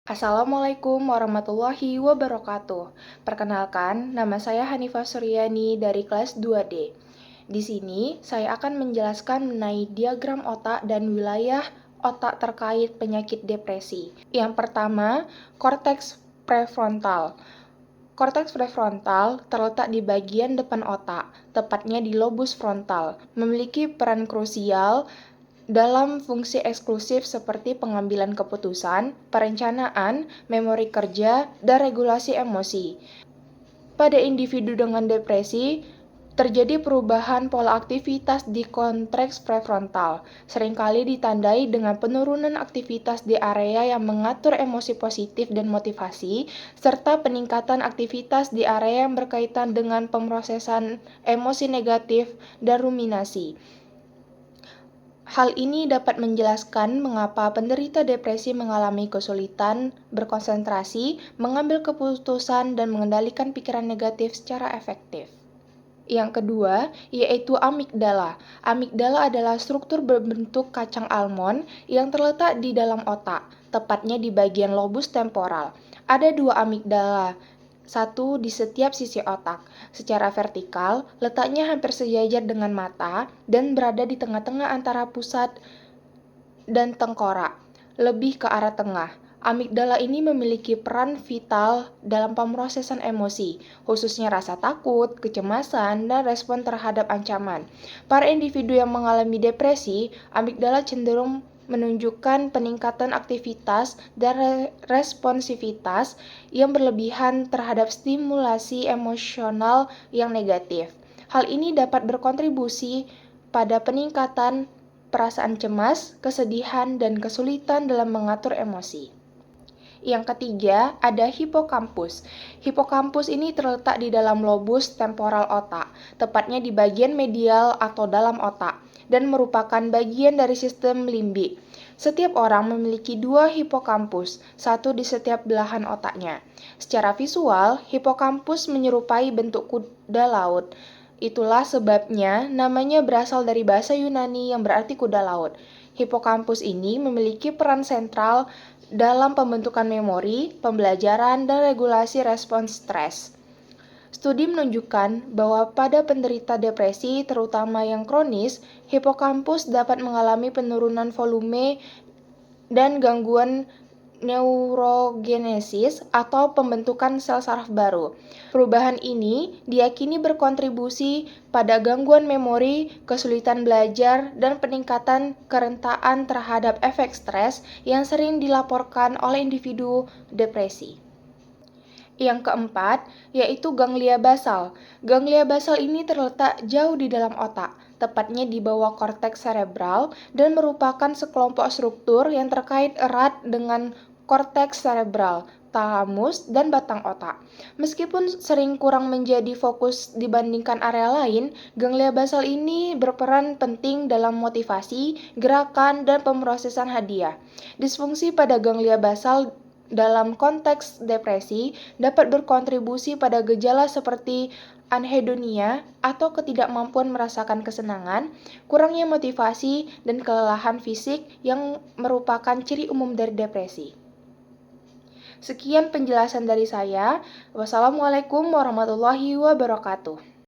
Assalamualaikum warahmatullahi wabarakatuh. Perkenalkan, nama saya Hanifah Suryani dari kelas 2D. Di sini, saya akan menjelaskan mengenai diagram otak dan wilayah otak terkait penyakit depresi. Yang pertama, korteks prefrontal. Korteks prefrontal terletak di bagian depan otak, tepatnya di lobus frontal, memiliki peran krusial dalam fungsi eksklusif seperti pengambilan keputusan, perencanaan, memori kerja, dan regulasi emosi. Pada individu dengan depresi, terjadi perubahan pola aktivitas di korteks prefrontal, seringkali ditandai dengan penurunan aktivitas di area yang mengatur emosi positif dan motivasi, serta peningkatan aktivitas di area yang berkaitan dengan pemrosesan emosi negatif dan ruminasi. Hal ini dapat menjelaskan mengapa penderita depresi mengalami kesulitan berkonsentrasi, mengambil keputusan, dan mengendalikan pikiran negatif secara efektif. Yang kedua, yaitu amigdala. Amigdala adalah struktur berbentuk kacang almond yang terletak di dalam otak, tepatnya di bagian lobus temporal. Ada dua amigdala, satu di setiap sisi otak. Secara vertikal, letaknya hampir sejajar dengan mata dan berada di tengah-tengah antara pusat dan tengkorak, lebih ke arah tengah. Amigdala ini memiliki peran vital dalam pemrosesan emosi, khususnya rasa takut, kecemasan, dan respon terhadap ancaman. Para individu yang mengalami depresi, amigdala cenderung menunjukkan peningkatan aktivitas dan responsivitas yang berlebihan terhadap stimulasi emosional yang negatif. Hal ini dapat berkontribusi pada peningkatan perasaan cemas, kesedihan, dan kesulitan dalam mengatur emosi. Yang ketiga, ada hipokampus. Hipokampus ini terletak di dalam lobus temporal otak, tepatnya di bagian medial atau dalam otak, dan merupakan bagian dari sistem limbik. Setiap orang memiliki dua hipokampus, satu di setiap belahan otaknya. Secara visual, hipokampus menyerupai bentuk kuda laut. Itulah sebabnya namanya berasal dari bahasa Yunani yang berarti kuda laut. Hipokampus ini memiliki peran sentral dalam pembentukan memori, pembelajaran, dan regulasi respons stres. Studi menunjukkan bahwa pada penderita depresi, terutama yang kronis, hipokampus dapat mengalami penurunan volume dan gangguan neurogenesis atau pembentukan sel saraf baru. Perubahan ini diyakini berkontribusi pada gangguan memori, kesulitan belajar, dan peningkatan kerentaan terhadap efek stres yang sering dilaporkan oleh individu depresi. Yang keempat, yaitu ganglia basal. Ganglia basal ini terletak jauh di dalam otak, tepatnya di bawah korteks cerebral, dan merupakan sekelompok struktur yang terkait erat dengan korteks cerebral, talamus, dan batang otak. Meskipun sering kurang menjadi fokus dibandingkan area lain, ganglia basal ini berperan penting dalam motivasi, gerakan, dan pemrosesan hadiah. Disfungsi pada ganglia basal dalam konteks depresi dapat berkontribusi pada gejala seperti anhedonia atau ketidakmampuan merasakan kesenangan, kurangnya motivasi, dan kelelahan fisik yang merupakan ciri umum dari depresi. Sekian penjelasan dari saya. Wassalamualaikum warahmatullahi wabarakatuh.